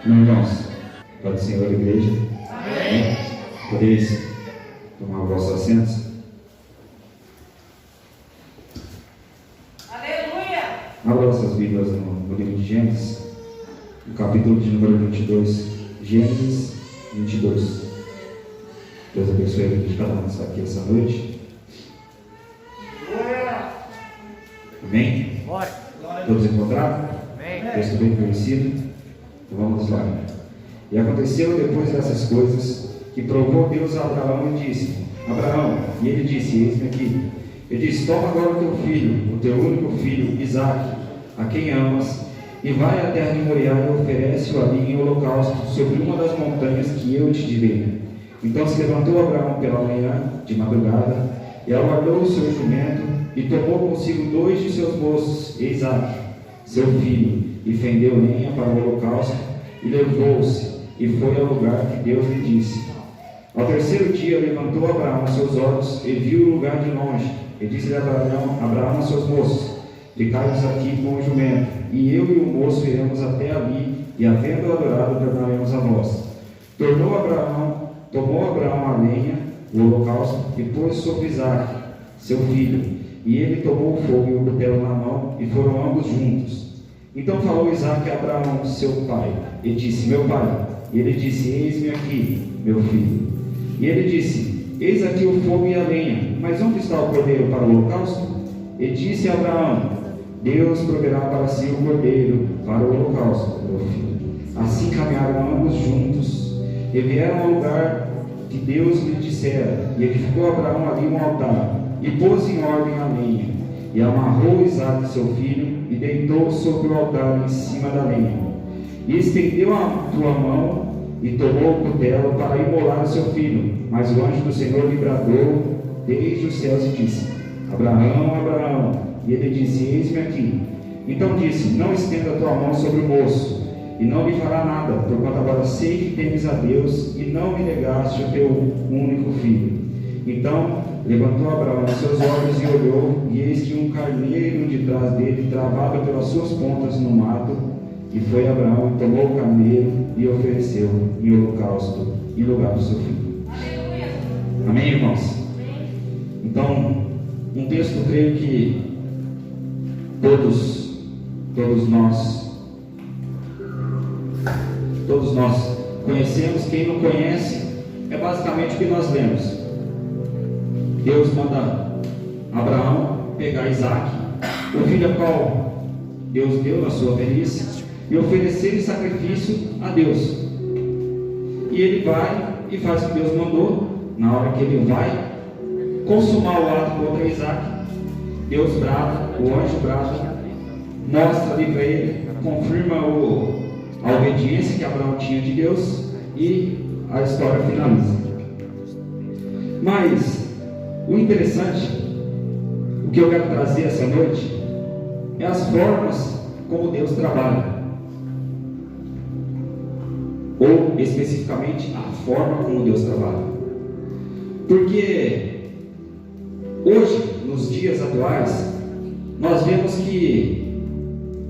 Não, irmãos, Pai do Senhor, igreja. Amém. Podeis tomar os vossos assentos. Aleluia. Abra vossas Bíblias no livro de Gênesis, no capítulo de número 22. Gênesis 22. Deus abençoe a vida de cada um que está aqui essa noite. Amém? Todos encontraram? Texto bem conhecido. Então vamos lá. E aconteceu depois dessas coisas que provou Deus a Abraão e disse: Abraão, e ele disse: eis-me aqui. Ele disse: toma agora o teu filho, o teu único filho, Isaque, a quem amas, e vai à terra de Moriá e oferece-o ali em holocausto sobre uma das montanhas que eu te direi. Então se levantou Abraão pela manhã, de madrugada, e aguardou o seu jumento, e tomou consigo 2 de seus moços, Isaque, seu filho, e fendeu lenha para o holocausto, e levou-se, e foi ao lugar que Deus lhe disse. Ao terceiro dia levantou Abraão seus olhos, e viu o lugar de longe, e disse-lhe Abraão a seus moços: ficai-vos aqui com o jumento, e eu e o moço iremos até ali, e havendo adorado, tornaremos a vós. Tomou Abraão a lenha, o holocausto, e pôs sobre Isaque, seu filho, e ele tomou o fogo e o cutelo na mão, e foram ambos juntos. Então falou Isaque a Abraão, seu pai, e disse: meu pai. E ele disse: eis-me aqui, meu filho. E ele disse: eis aqui o fogo e a lenha, mas onde está o cordeiro para o holocausto? E disse a Abraão: Deus proverá para si o cordeiro para o holocausto, meu filho. Assim caminharam ambos juntos, e vieram ao lugar que Deus lhe dissera, e edificou Abraão ali um altar, e pôs em ordem a lenha, e amarrou Isaque seu filho, e deitou sobre o altar em cima da lenha. E estendeu a tua mão, e tomou o cutelo para imolar o seu filho. Mas o anjo do Senhor lhe bradou desde os céus e disse: Abraão, Abraão. E ele disse: eis-me aqui. Então disse: não estenda a tua mão sobre o moço, e não lhe fará nada, porquanto agora sei que temes a Deus, e não me negaste o teu único filho. Então levantou Abraão os seus olhos e olhou, e eis que um carneiro de trás dele travava pelas suas pontas no mato. E foi Abraão e tomou o carneiro e ofereceu em holocausto em lugar do seu filho. Aleluia. Amém, irmãos? Então, um texto, creio que todos nós conhecemos. Quem não conhece, é basicamente o que nós lemos. Deus manda Abraão pegar Isaque, o filho a qual Deus deu na sua velhice, e oferecer em sacrifício a Deus. E ele vai e faz o que Deus mandou. Na hora que ele vai consumar o ato contra Isaque, Deus brada, o anjo brada, mostra ali para ele, confirma a obediência que Abraão tinha de Deus, e a história finaliza. Mas o interessante, o que eu quero trazer essa noite, é as formas como Deus trabalha, ou especificamente a forma como Deus trabalha. Porque hoje, nos dias atuais, nós vemos que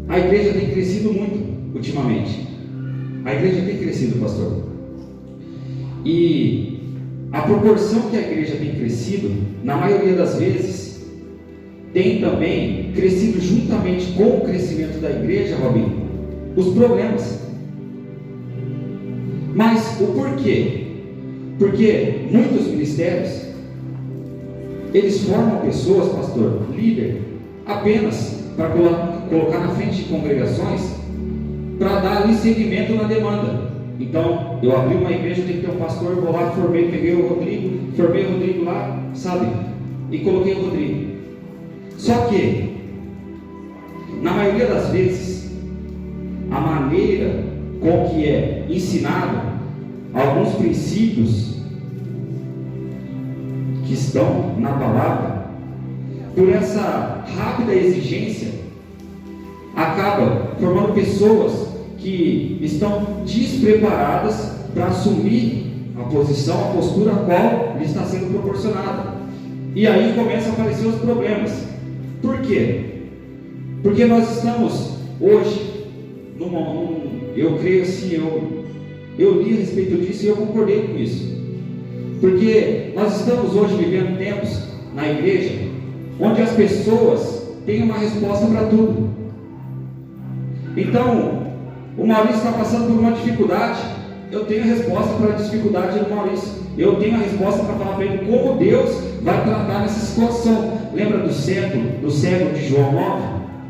a igreja tem crescido muito ultimamente. A igreja tem crescido, pastor. E a proporção que a igreja tem crescido, na maioria das vezes, tem também crescido juntamente com o crescimento da igreja, Robinho, os problemas. Mas o porquê? Porque muitos ministérios, eles formam pessoas, pastor, líder, apenas para colocar na frente de congregações, para dar ali seguimento na demanda. Então, eu abri uma igreja, tem que ter um pastor, vou lá, peguei o Rodrigo lá, sabe? E coloquei o Rodrigo. Só que, na maioria das vezes, a maneira com que é ensinado alguns princípios que estão na palavra, por essa rápida exigência, acaba formando pessoas que estão despreparadas para assumir a posição, a postura a qual lhe está sendo proporcionada. E aí começam a aparecer os problemas. Por quê? Porque nós estamos hoje num eu creio assim, eu li a respeito disso e eu concordei com isso. Porque nós estamos hoje vivendo tempos na igreja onde as pessoas têm uma resposta para tudo. Então, o Maurício está passando por uma dificuldade, eu tenho a resposta para a dificuldade do Maurício. Eu tenho a resposta para falar para ele como Deus vai tratar nessa situação. Lembra do cego de João 9?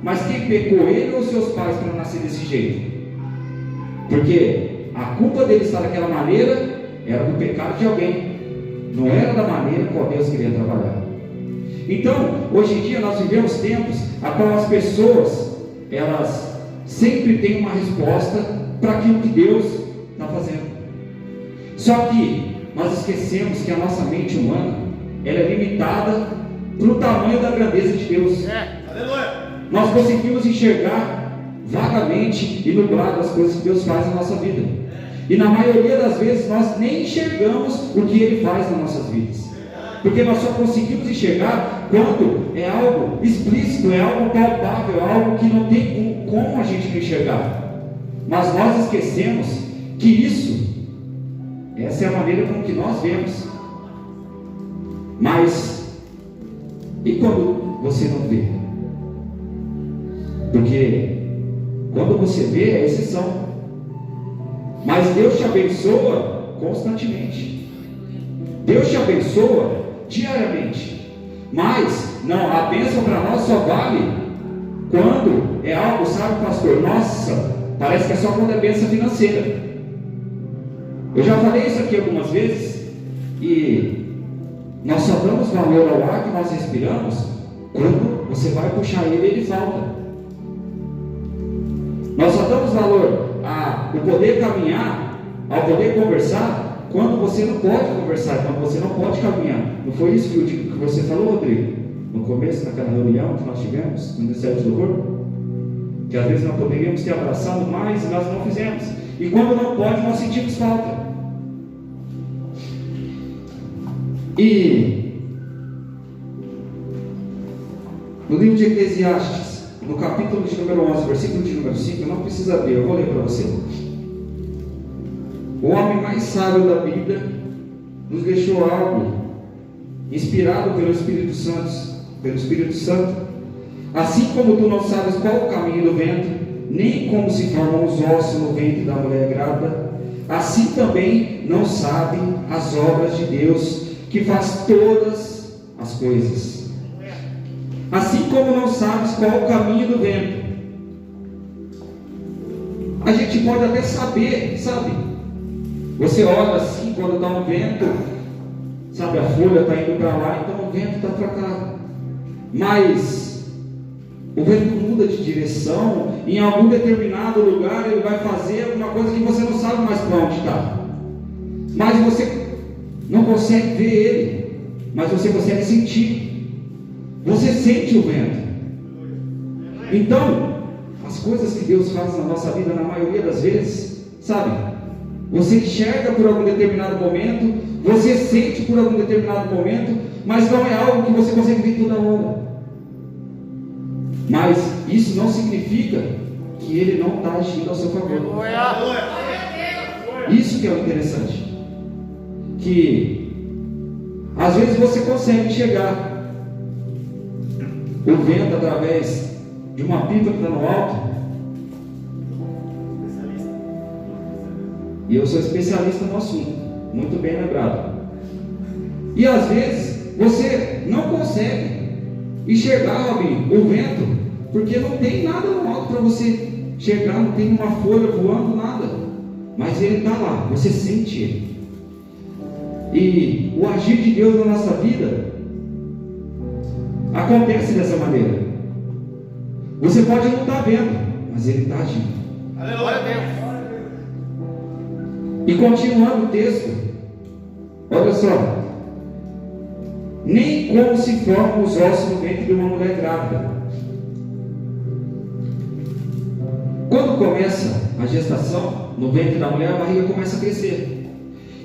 Mas quem pecou, ele ou seus pais, para nascer desse jeito? Porque a culpa dele estar daquela maneira era do pecado de alguém, não era da maneira qual Deus queria trabalhar. Então, hoje em dia nós vivemos tempos a qual as pessoas, elas sempre têm uma resposta para aquilo que Deus está fazendo. Só que nós esquecemos que a nossa mente humana, ela é limitada para o tamanho da grandeza de Deus. Nós conseguimos enxergar vagamente e nublado as coisas que Deus faz na nossa vida, e na maioria das vezes nós nem enxergamos o que Ele faz nas nossas vidas, porque nós só conseguimos enxergar quando é algo explícito, é algo palpável, é algo que não tem como a gente enxergar. Mas nós esquecemos que essa é a maneira com que nós vemos. Mas e quando você não vê? Porque quando você vê é exceção, mas Deus te abençoa constantemente, Deus te abençoa diariamente. Mas não, a bênção para nós só vale quando é algo, sabe, pastor? Nossa, parece que é só quando é bênção financeira. Eu já falei isso aqui algumas vezes, e nós só damos valor ao ar que nós respiramos quando você vai puxar ele e ele falta. Nós só damos valor ao poder caminhar, ao poder conversar, quando você não pode conversar, quando você não pode caminhar. Não foi isso que você falou, Rodrigo? No começo, naquela reunião que nós tivemos no Ministério de Louvor? Que às vezes nós poderíamos ter abraçado mais e nós não fizemos. E quando não pode, nós sentimos falta. E no livro de Eclesiastes, no capítulo de número 11, versículo de número 5, não precisa ver, eu vou ler para você. O homem mais sábio da Bíblia nos deixou algo inspirado pelo Espírito Santo. Assim como tu não sabes qual o caminho do vento, nem como se formam os ossos no ventre da mulher grávida, assim também não sabe as obras de Deus, que faz todas as coisas. Assim como não sabes qual o caminho do vento. A gente pode até saber, sabe? Você olha assim, quando está um vento, sabe, a folha está indo para lá, então o vento está para cá. Mas o vento muda de direção, em algum determinado lugar ele vai fazer alguma coisa que você não sabe mais para onde está. Mas você não consegue ver ele, mas você consegue sentir. Você sente o vento. Então, as coisas que Deus faz na nossa vida, na maioria das vezes, sabe, você enxerga por algum determinado momento, você sente por algum determinado momento, mas não é algo que você consegue ver toda hora. Mas isso não significa que Ele não está agindo ao seu favor. Isso que é o interessante, que às vezes você consegue enxergar o vento através de uma pipa que está no alto. E eu sou especialista no assunto, muito bem lembrado. E às vezes você não consegue enxergar, Robinho, o vento, porque não tem nada no alto para você enxergar, não tem uma folha voando, nada. Mas ele está lá, você sente ele. E o agir de Deus na nossa vida acontece dessa maneira. Você pode não estar vendo, mas Ele está agindo. Aleluia, Deus. E continuando o texto, olha só. Nem como se formam os ossos no ventre de uma mulher grávida. Quando começa a gestação, no ventre da mulher, a barriga começa a crescer.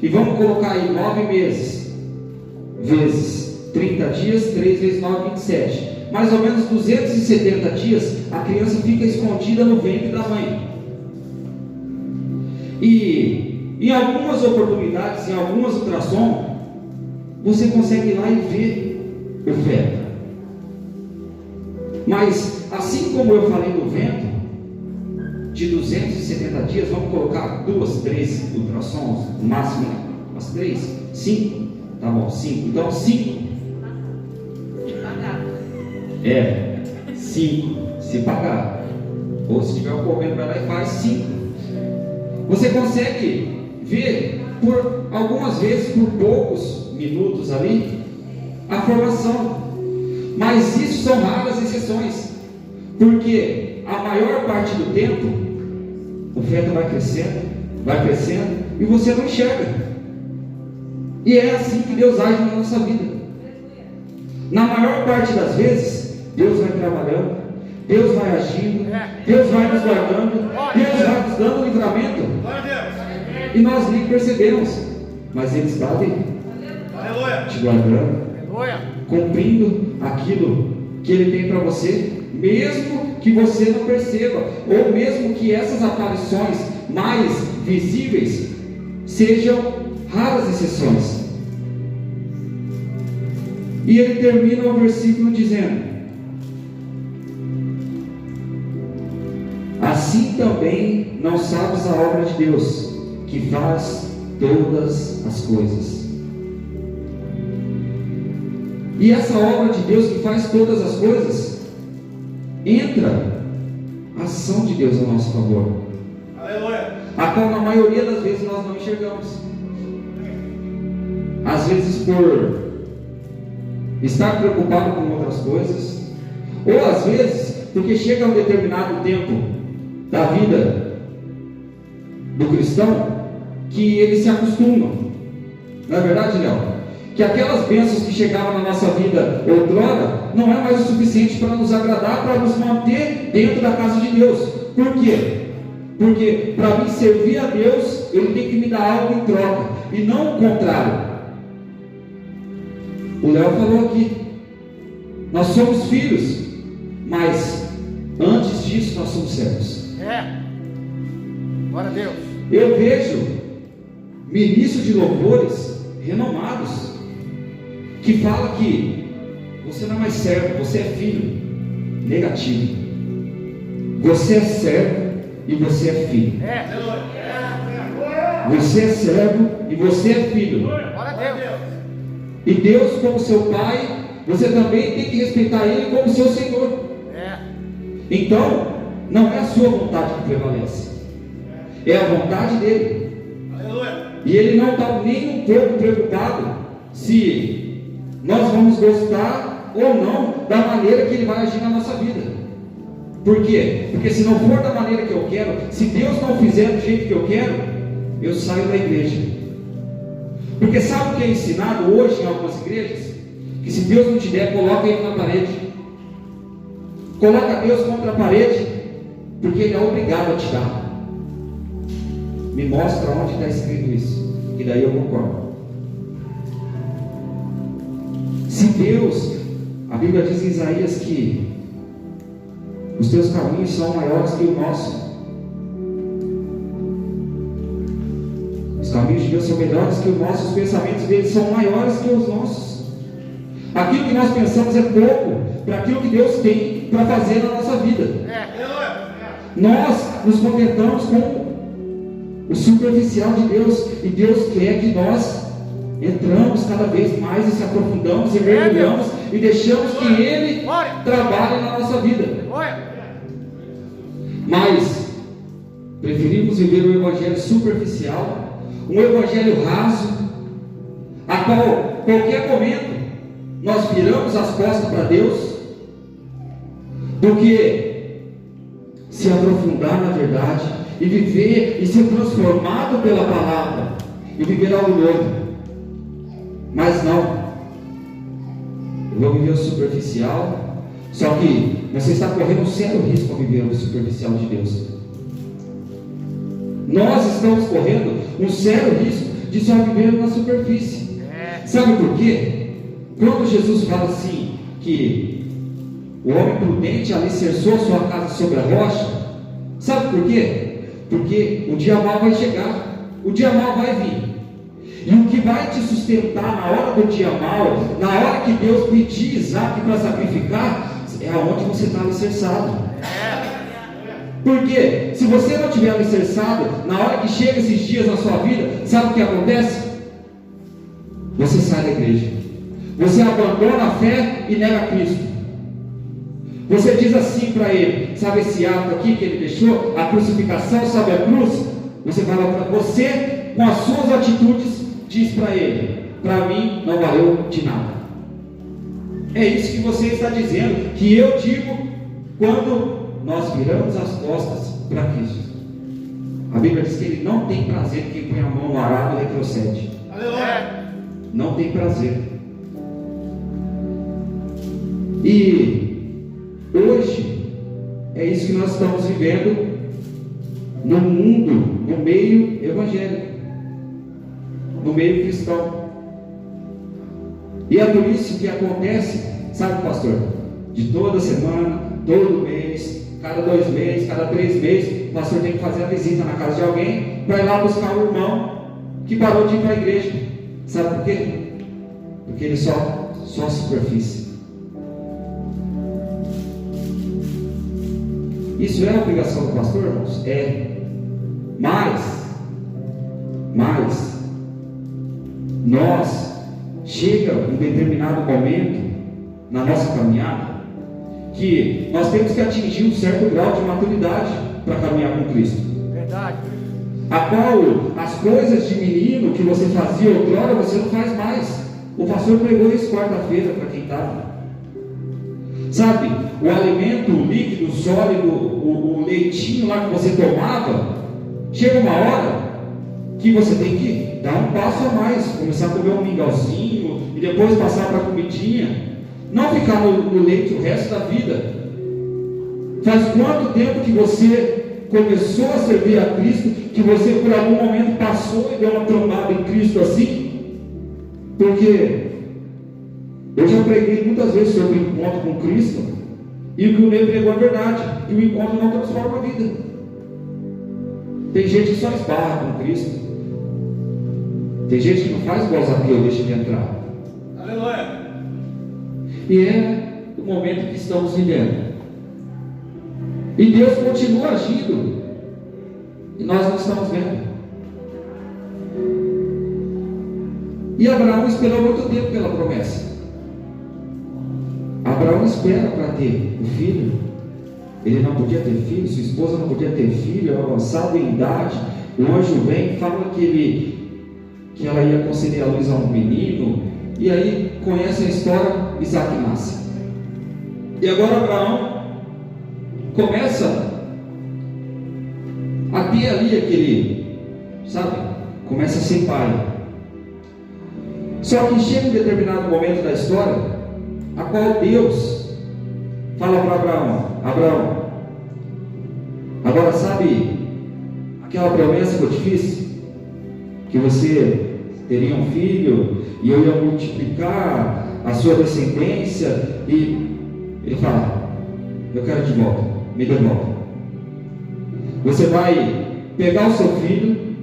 E vamos colocar aí 9 meses, vezes 30 dias, 3 vezes 9, 27. Mais ou menos 270 dias, a criança fica escondida no ventre da mãe. E em algumas oportunidades, em algumas ultrassom, você consegue ir lá e ver o feto. Mas, assim como eu falei do vento, de 270 dias, vamos colocar 2, 3 ultrassons, no máximo, umas 3, 5, tá bom, 5, então 5. 5, se pagar. Ou se tiver o governo vai lá e faz 5. Você consegue ver, por algumas vezes, por poucos minutos ali, a formação. Mas isso são raras exceções, porque a maior parte do tempo o feto vai crescendo e você não enxerga. E é assim que Deus age na nossa vida. Na maior parte das vezes, Deus vai trabalhando, Deus vai agindo, Deus vai nos guardando, Deus vai nos dando livramento, e nós nem percebemos, mas Ele está ali, te guardando, cumprindo aquilo que Ele tem para você, mesmo que você não perceba, ou mesmo que essas aparições mais visíveis sejam raras exceções. E ele termina o versículo dizendo: assim também não sabes a obra de Deus, que faz todas as coisas. E essa obra de Deus que faz todas as coisas, entra a ação de Deus a nosso favor, a qual na maioria das vezes nós não enxergamos. Às vezes por estar preocupado com outras coisas, ou às vezes porque chega um determinado tempo da vida do cristão que ele se acostuma. Não é verdade, Léo? Que aquelas bênçãos que chegavam na nossa vida outrora não é mais o suficiente para nos agradar, para nos manter dentro da casa de Deus. Por quê? Porque para mim servir a Deus, Ele tem que me dar algo em troca, e não o contrário. O Léo falou aqui, nós somos filhos, mas antes disso nós somos servos. Glória a Deus. Eu vejo ministros de louvores renomados que fala que você não é mais servo, você é filho. Negativo. Você é servo e você é filho. Você é servo e você é filho. Glória a Deus. E Deus, como seu pai, você também tem que respeitar Ele como seu Senhor. Então, não é a sua vontade que prevalece, é a vontade dele. E Ele não está nem um pouco preocupado se nós vamos gostar ou não da maneira que Ele vai agir na nossa vida. Por quê? Porque se não for da maneira que eu quero, se Deus não fizer do jeito que eu quero, eu saio da igreja. Porque sabe o que é ensinado hoje em algumas igrejas? Que se Deus não te der, coloca Ele na parede. Coloca Deus contra a parede, porque Ele é obrigado a te dar. Me mostra onde está escrito isso, e daí eu concordo. Se Deus, a Bíblia diz em Isaías que os teus caminhos são maiores que o nosso. Os caminhos de Deus são melhores que os nossos, os pensamentos dele são maiores que os nossos. Aquilo que nós pensamos é pouco para aquilo que Deus tem para fazer na nossa vida. Nós nos contentamos com o superficial de Deus, e Deus quer que nós entramos cada vez mais e se aprofundamos e mergulhamos e deixamos que Ele trabalhe na nossa vida. Mas preferimos viver um evangelho superficial, um evangelho raso, a qual qualquer momento nós viramos as costas para Deus, do que se aprofundar na verdade e viver e ser transformado pela palavra e viver algo novo. Mas não, eu vou viver o superficial, só que você está correndo um sério risco ao viver o superficial de Deus. Nós estamos correndo um sério risco de só viver na superfície. Sabe por quê? Quando Jesus fala assim, que o homem prudente alicerçou sua casa sobre a rocha, sabe por quê? Porque o dia mal vai chegar, o dia mal vai vir. E o que vai te sustentar na hora do dia mal, na hora que Deus pedir Isaac para sacrificar, é aonde você está alicerçado. Porque se você não estiver alicerçado, na hora que chega esses dias na sua vida, sabe o que acontece? Você sai da igreja, você abandona a fé e nega Cristo. Você diz assim para ele, sabe esse ato aqui que ele deixou, a crucificação, sabe a cruz? Você com as suas atitudes, diz para ele, para mim não valeu de nada. É isso que você está dizendo, que eu digo quando nós viramos as costas para Cristo. A Bíblia diz que ele não tem prazer em quem põe a mão no arado e retrocede. Aleluia. Não tem prazer. E hoje é isso que nós estamos vivendo no mundo, no meio evangélico, no meio cristão. E é por isso que acontece, sabe, pastor, de toda semana, todo mês, cada 2 meses, cada 3 meses, o pastor tem que fazer a visita na casa de alguém para ir lá buscar um irmão que parou de ir para a igreja. Sabe por quê? Porque ele só superfície. Isso é a obrigação do pastor, irmãos? É. Mas nós chega um determinado momento na nossa caminhada que nós temos que atingir um certo grau de maturidade para caminhar com Cristo. Verdade. A qual as coisas de menino que você fazia outrora, você não faz mais. O pastor pregou isso quarta-feira para quem estava. Sabe, o alimento, o líquido, o sólido, o leitinho lá que você tomava, chega uma hora que você tem que dar um passo a mais, começar a comer um mingauzinho e depois passar para a comidinha, não ficar no leite o resto da vida. Faz quanto tempo que você começou a servir a Cristo, que você por algum momento passou e deu uma trombada em Cristo assim? Porque eu já preguei muitas vezes sobre o encontro com Cristo, e o que o Ney pregou é verdade, que o encontro não transforma a vida. Tem gente que só esbarra com Cristo, tem gente que não faz igual Zaqueu, deixa de entrar. Aleluia. E é o momento que estamos vivendo. E Deus continua agindo, e nós não estamos vendo. E Abraão esperou muito tempo pela promessa. Abraão espera para ter o filho. Ele não podia ter filho, sua esposa não podia ter filho, avançado em idade. O anjo vem e fala que ela ia conceder a luz a um menino. E aí conhece a história, Isaac nasce. E agora Abraão começa a ter ali aquele, sabe, começa a ser pai. Só que chega um determinado momento da história, a qual Deus fala para Abraão, agora sabe aquela promessa que eu te fiz, que você teria um filho e eu ia multiplicar a sua descendência? E ele fala, eu quero de volta, me devolve. Você vai pegar o seu filho,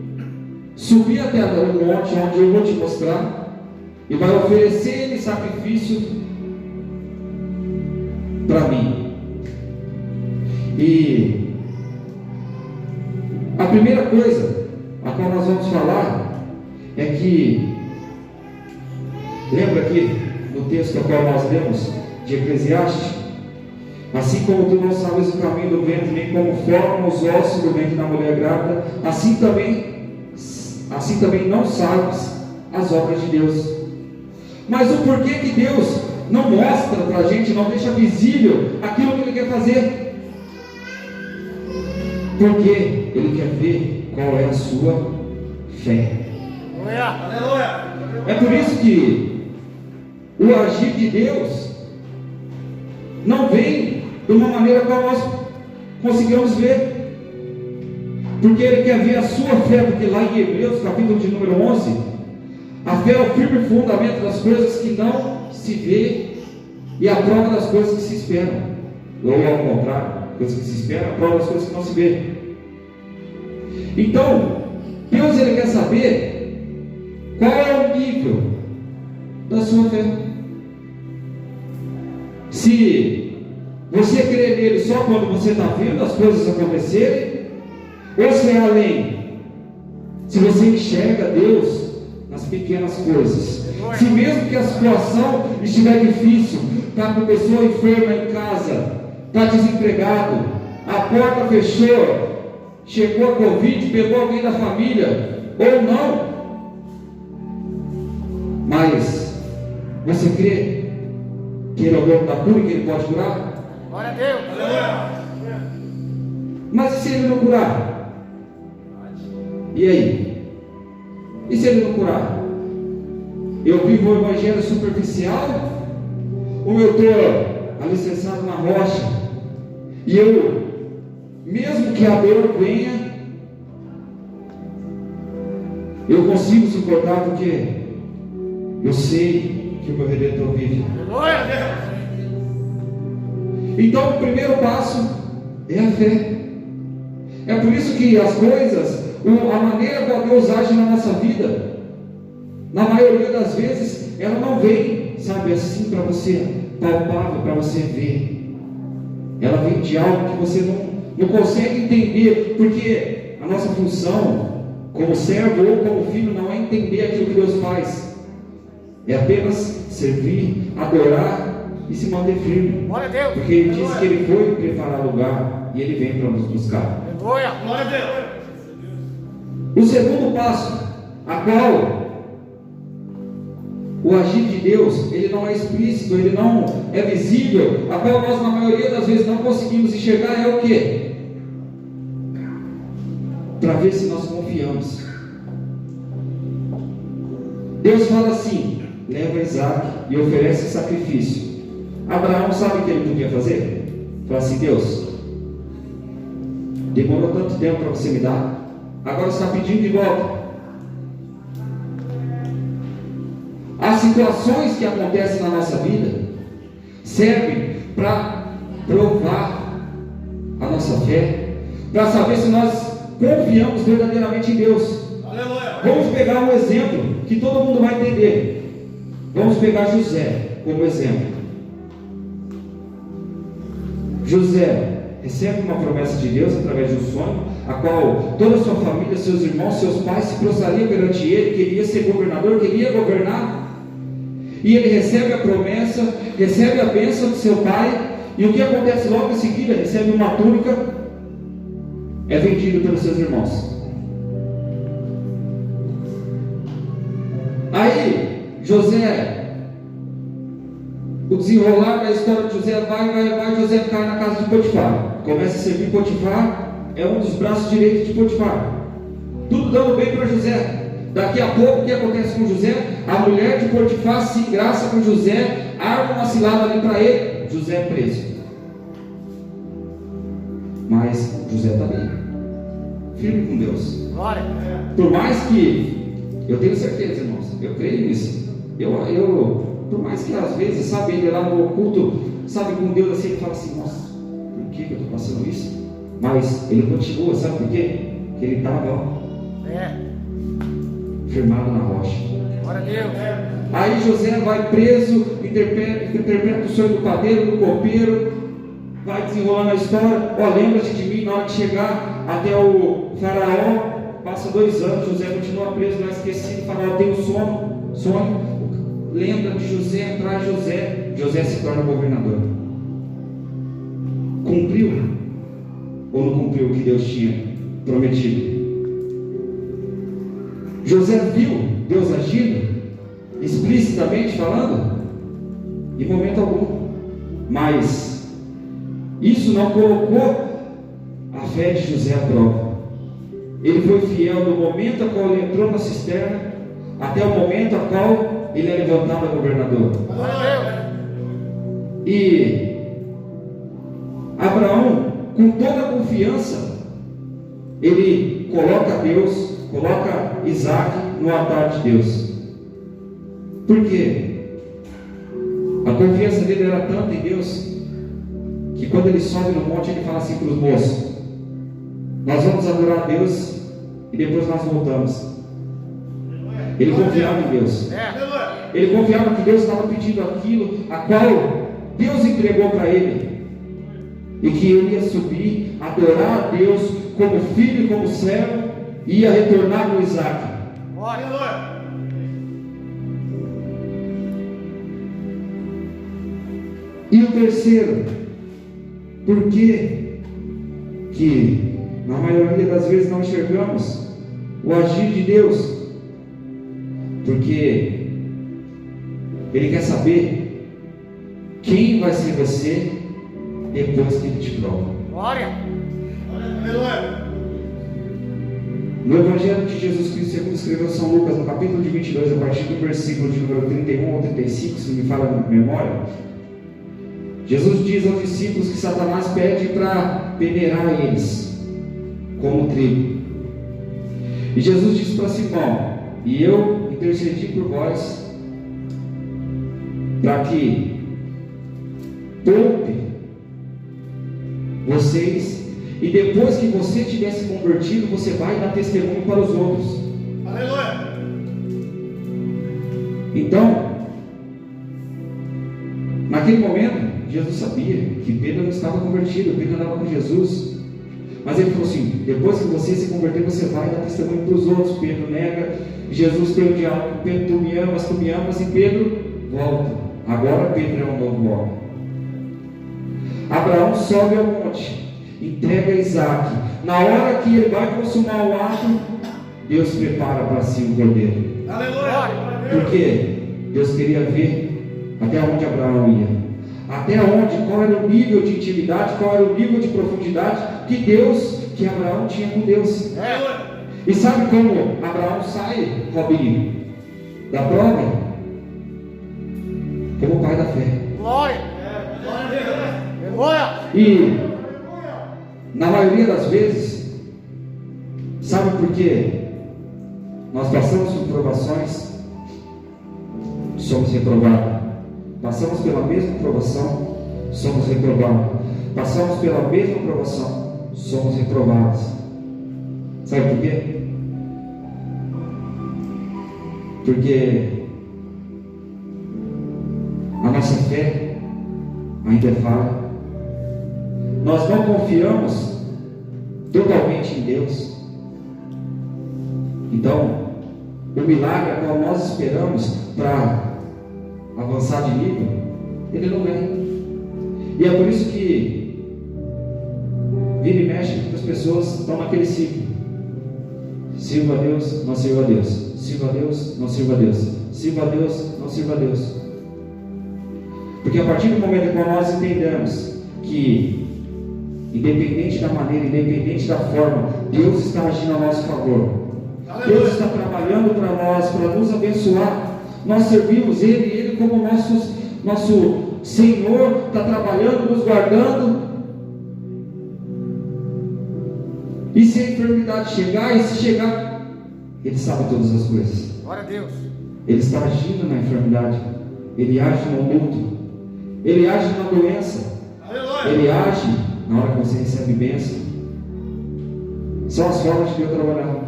subir até o monte onde eu vou te mostrar, e vai oferecer ele sacrifício para mim. E a primeira coisa a qual nós vamos falar é que, lembra aqui no texto a qual nós lemos de Eclesiastes, assim como tu não sabes o caminho do ventre, nem como formam os ossos do ventre da mulher grávida, assim também não sabes as obras de Deus. Mas o porquê que Deus não mostra para a gente, não deixa visível aquilo que Ele quer fazer? Porque Ele quer ver qual é a sua fé. Aleluia. É por isso que o agir de Deus não vem de uma maneira qual nós conseguimos ver, porque Ele quer ver a sua fé. Porque lá em Hebreus capítulo de número 11, a fé é o firme fundamento das coisas que não se vê e a prova das coisas que se esperam. Ou ao contrário, coisas que se esperam, a prova das coisas que não se vê. Então, Deus ele quer saber qual é o nível da sua fé. Se você crê nele só quando você está vendo as coisas acontecerem, ou se é além. Se você enxerga Deus nas pequenas coisas, se mesmo que a situação estiver difícil, está com pessoa enferma em casa, está desempregado, a porta fechou, chegou a Covid, pegou alguém da família, ou não, mas você crê que Ele é o dono da cura e que Ele pode curar? Glória a Deus. Mas e se Ele não curar? E aí? E se Ele não curar? Eu vivo o evangelho superficial? Ou eu estou alicerçado na rocha? E eu, mesmo que a dor venha, eu consigo suportar porque eu sei que o meu Redentor vive. Glória a Deus. Então o primeiro passo é a fé. É por isso que as coisas, a maneira como Deus age na nossa vida, na maioria das vezes, ela não vem, sabe, assim para você, palpável, para você ver. Ela vem de algo que você não consegue entender, porque a nossa função, como servo ou como filho, não é entender aquilo que Deus faz, é apenas servir, adorar e se manter firme. Glória a Deus. Porque Ele disse que Ele foi preparar lugar e Ele vem para nos buscar. Glória a Deus. O segundo passo, a qual o agir de Deus, ele não é explícito, ele não é visível, a qual nós na maioria das vezes não conseguimos enxergar, é o que? Para ver se nós confiamos. Deus fala assim: leva Isaac e oferece sacrifício. Abraão sabe o que ele podia fazer? Fala assim: Deus, demorou tanto tempo para você me dar, agora você está pedindo de volta. As situações que acontecem na nossa vida servem para provar a nossa fé, para saber se nós confiamos verdadeiramente em Deus. Aleluia. Vamos pegar um exemplo que todo mundo vai entender. Vamos pegar José como exemplo. José recebe uma promessa de Deus através de um sonho, a qual toda a sua família, seus irmãos, seus pais se prostrariam perante ele, queria ser governador, queria governar. E ele recebe a promessa, recebe a bênção de seu pai, e o que acontece logo em seguida? Recebe uma túnica, é vendido pelos seus irmãos. Aí, José, o desenrolar da história de José vai, José cai na casa de Potifar, começa a servir Potifar, é um dos braços direitos de Potifar, tudo dando bem para José. Daqui a pouco, o que acontece com José? A mulher de Potifar se engraça com José, arma uma cilada ali para ele, José é preso. Mas José está bem, firme com Deus. Glória. Por mais que, eu tenho certeza, irmãos, eu creio nisso, por mais que às vezes, sabe, ele lá no oculto, sabe, com Deus assim, ele fala assim: nossa, por que eu estou passando isso? Mas ele continua, sabe por quê? Porque ele estava firmado na rocha. Glória a Deus. Aí José vai preso, interpreta o sonho do padeiro, do copeiro, vai desenrolando a história. Ó, lembra-te de mim na hora de chegar até o faraó. Passa 2 anos, José continua preso, lá esquecido. O faraó tem um sonho, lembra de José, traz José. José se torna governador. Cumpriu ou não cumpriu o que Deus tinha prometido? José viu Deus agindo, explicitamente falando? Em momento algum. Mas isso não colocou a fé de José à prova. Ele foi fiel do momento a qual ele entrou na cisterna até o momento a qual ele é levantado a governador. E Abraão, com toda a confiança, ele coloca Deus, coloca Isaac no altar de Deus. Por quê? A confiança dele era tanta em Deus, que quando ele sobe no monte, ele fala assim para os moços: nós vamos adorar a Deus e depois nós voltamos. Ele confiava em Deus. Aleluia. Ele confiava que Deus estava pedindo aquilo a qual Deus entregou para ele. E que ele ia subir, adorar a Deus como filho e como servo, e ia retornar com Isaac. Aleluia. E o terceiro, por que na maioria das vezes não enxergamos o agir de Deus? Porque Ele quer saber quem vai ser você depois que Ele te prova. Glória. Aleluia. No Evangelho de Jesus Cristo, segundo escreveu São Lucas, no capítulo de 22, a partir do versículo de número 31 ou 35, se não me falha a memória, Jesus diz aos discípulos que Satanás pede para peneirar eles como trigo. E Jesus disse para Simão: e eu intercedi por vós para que poupe vocês, e depois que você tiver se convertido, você vai dar testemunho para os outros. Aleluia. Então, naquele momento, Jesus sabia que Pedro não estava convertido, Pedro andava com Jesus. Mas ele falou assim: depois que você se converter, você vai dar testemunho para os outros. Pedro nega, Jesus tem o diálogo: Pedro, tu me amas, e Pedro volta. Agora Pedro é um novo homem. Abraão sobe ao monte, entrega Isaac. Na hora que ele vai consumar o ato, Deus prepara para si o cordeiro. Aleluia. Porque Deus queria ver até onde Abraão ia. Até onde, qual era o nível de intimidade, qual era o nível de profundidade que Abraão tinha com Deus. E sabe como Abraão sai, Robinho, da prova? Como pai da fé. Glória. Glória a Deus. Aleluia. E na maioria das vezes, sabe por quê? Nós passamos por provações, somos reprovados. Passamos pela mesma provação, somos reprovados. Passamos pela mesma provação, somos reprovados. Sabe por quê? Porque a nossa fé ainda é falha. Nós não confiamos totalmente em Deus. Então, o milagre a qual nós esperamos para avançar de nível, ele não vem. E é por isso que vira e mexe, muitas pessoas estão naquele ciclo: sirva a Deus, não sirva a Deus, sirva a Deus, não sirva a Deus, sirva a Deus, não sirva a Deus. Porque a partir do momento que nós entendemos que, independente da maneira, independente da forma, Deus está agindo a nosso favor, Deus está trabalhando para nós, para nos abençoar. Nós servimos Ele como nosso Senhor, está trabalhando, nos guardando. E se a enfermidade chegar, e se chegar, Ele sabe todas as coisas. Glória a Deus. Ele está agindo na enfermidade, Ele age no luto, Ele age na doença, Aleluia. Ele age na hora que você recebe bênção. São as formas de Deus trabalhar.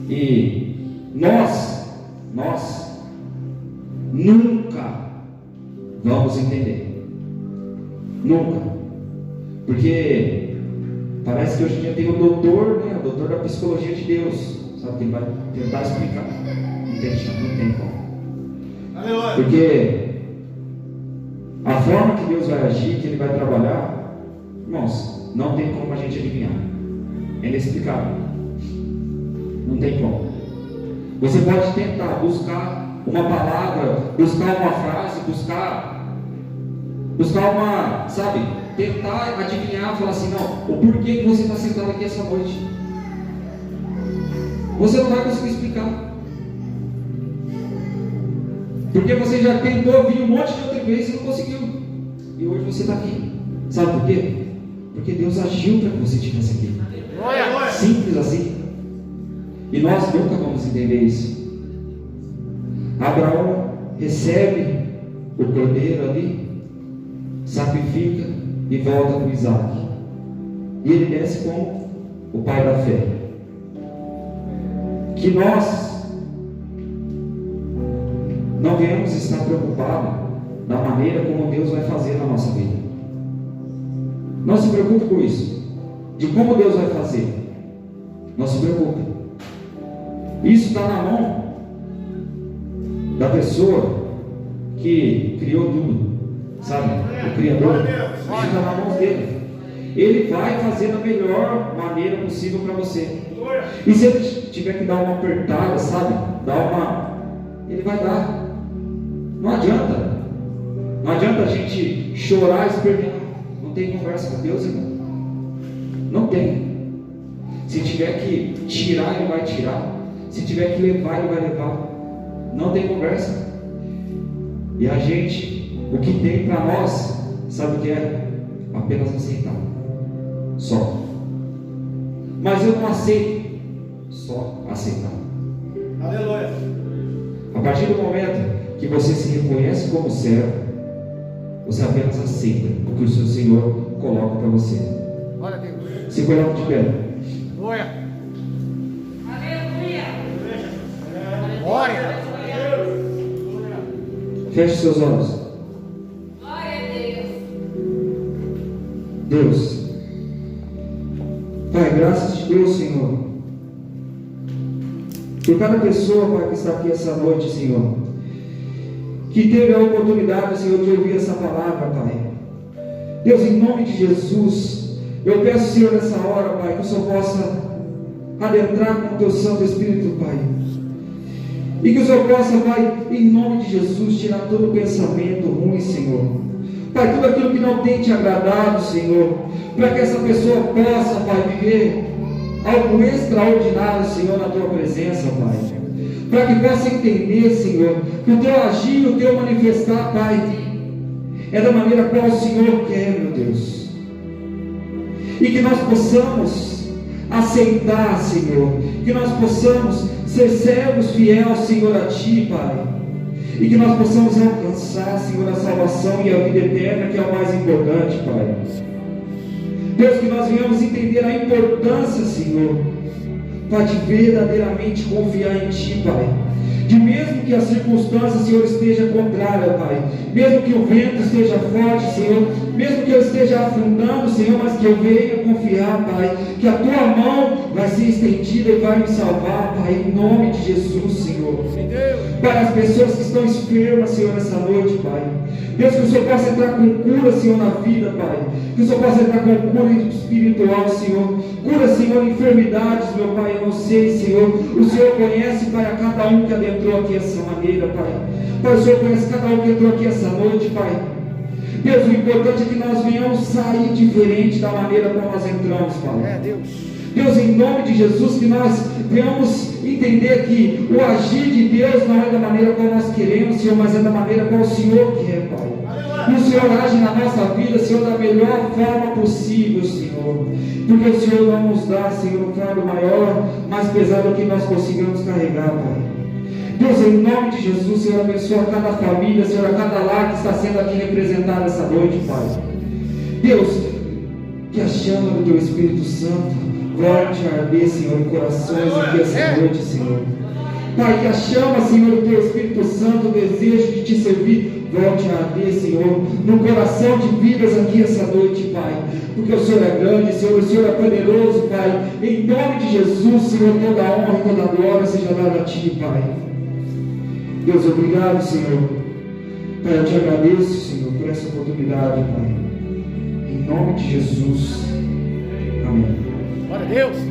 E nós nunca vamos entender. Nunca. Porque parece que hoje em dia tem o doutor, né? O doutor da psicologia de Deus. Sabe que ele vai tentar explicar. Não tem como. Aleluia. Porque a forma que Deus vai agir, que Ele vai trabalhar, irmãos, não tem como a gente adivinhar. É inexplicável. Não tem como. Você pode tentar buscar uma palavra, buscar uma frase, buscar uma, sabe, tentar adivinhar, falar assim: não, o porquê que você está sentado aqui essa noite. Você não vai conseguir explicar. Porque você já tentou vir um monte de outra vez e não conseguiu. E hoje você está aqui. Sabe por quê? Porque Deus agiu para que você estivesse aqui. Glória. Simples assim. E nós nunca vamos entender isso. Abraão recebe o cordeiro ali, sacrifica e volta com Isaac. E ele desce como o pai da fé. que nós não venhamos estar preocupados da maneira como Deus vai fazer na nossa vida. Não se preocupe com isso, de como Deus vai fazer. Não se preocupe. Isso está na mão da pessoa que criou tudo, sabe? O Criador. Isso está na mão dele. Ele vai fazer da melhor maneira possível para você. E se ele tiver que dar uma apertada, sabe? Ele vai dar. Não adianta. Não adianta a gente chorar e espernear. Não tem conversa com Deus, irmão. Não tem. Se tiver que tirar, ele vai tirar. Se tiver que levar, ele vai levar. Não tem conversa. E a gente, o que tem para nós, sabe o que é? Apenas aceitar. Só. Mas eu não aceito. Só aceitar. Aleluia. A partir do momento que você se reconhece como servo, você apenas aceita o que o seu Senhor coloca para você. Glória a Deus. Se coloca de pé. Glória. Aleluia. Glória. Feche seus olhos. Glória a Deus. Deus, Pai, graças de Deus, Senhor, por cada pessoa, Pai, que está aqui essa noite, Senhor, que teve a oportunidade, Senhor, de ouvir essa palavra, Pai. Deus, em nome de Jesus, eu peço, Senhor, nessa hora, Pai, que o Senhor possa adentrar com o Teu Santo Espírito, Pai, e que o Senhor possa, Pai, em nome de Jesus, tirar todo o pensamento ruim, Senhor. Pai, tudo aquilo que não tem te agradado, Senhor, para que essa pessoa possa, Pai, viver algo extraordinário, Senhor, na Tua presença, Pai. Para que possa entender, Senhor, que o Teu agir, o Teu manifestar, Pai, é da maneira qual o Senhor quer, meu Deus. E que nós possamos aceitar, Senhor, que nós possamos ser servos fiéis, Senhor, a Ti, Pai. E que nós possamos alcançar, Senhor, a salvação e a vida eterna, que é o mais importante, Pai. Deus, que nós venhamos entender a importância, Senhor, Pai, de verdadeiramente confiar em Ti, Pai. De mesmo que a circunstância, Senhor, esteja contrária, Pai, mesmo que o vento esteja forte, Senhor, mesmo que eu esteja afundando, Senhor, mas que eu venha confiar, Pai, que a Tua mão vai ser estendida e vai me salvar, Pai, em nome de Jesus, Senhor. Para as pessoas que estão enfermas, Senhor, nessa noite, Pai, Deus, que o Senhor possa entrar com cura, Senhor, na vida, Pai, que o Senhor possa entrar com cura espiritual, Senhor, cura, Senhor, enfermidades, meu Pai, eu não sei, Senhor, o Senhor conhece, Pai, a cada um que adentrou aqui essa maneira, Pai, Pai, o Senhor conhece cada um que entrou aqui essa noite, Pai. Deus, o importante é que nós venhamos sair diferente da maneira como nós entramos, Pai. Deus, em nome de Jesus, que nós venhamos entender que o agir de Deus não é da maneira como nós queremos, Senhor, mas é da maneira como o Senhor quer, Pai. E o Senhor age na nossa vida, Senhor, da melhor forma possível, Senhor. Porque o Senhor não nos dá, Senhor, um fardo maior, mais pesado que nós consigamos carregar, Pai. Deus, em nome de Jesus, Senhor, abençoa cada família, Senhor, a cada lar que está sendo aqui representado essa noite, Pai. Deus, que a chama do Teu Espírito Santo volte a arder, Senhor, em corações aqui essa noite, Senhor. Pai, que a chama, Senhor, do Teu Espírito Santo, o desejo de Te servir, volte a arder, Senhor, no coração de vidas aqui essa noite, Pai. Porque o Senhor é grande, Senhor, o Senhor é poderoso, Pai. Em nome de Jesus, Senhor, toda a honra e toda a glória seja dada a Ti, Pai. Deus, obrigado, Senhor. Pai, eu Te agradeço, Senhor, por essa oportunidade, Pai. Em nome de Jesus. Amém. Glória a Deus.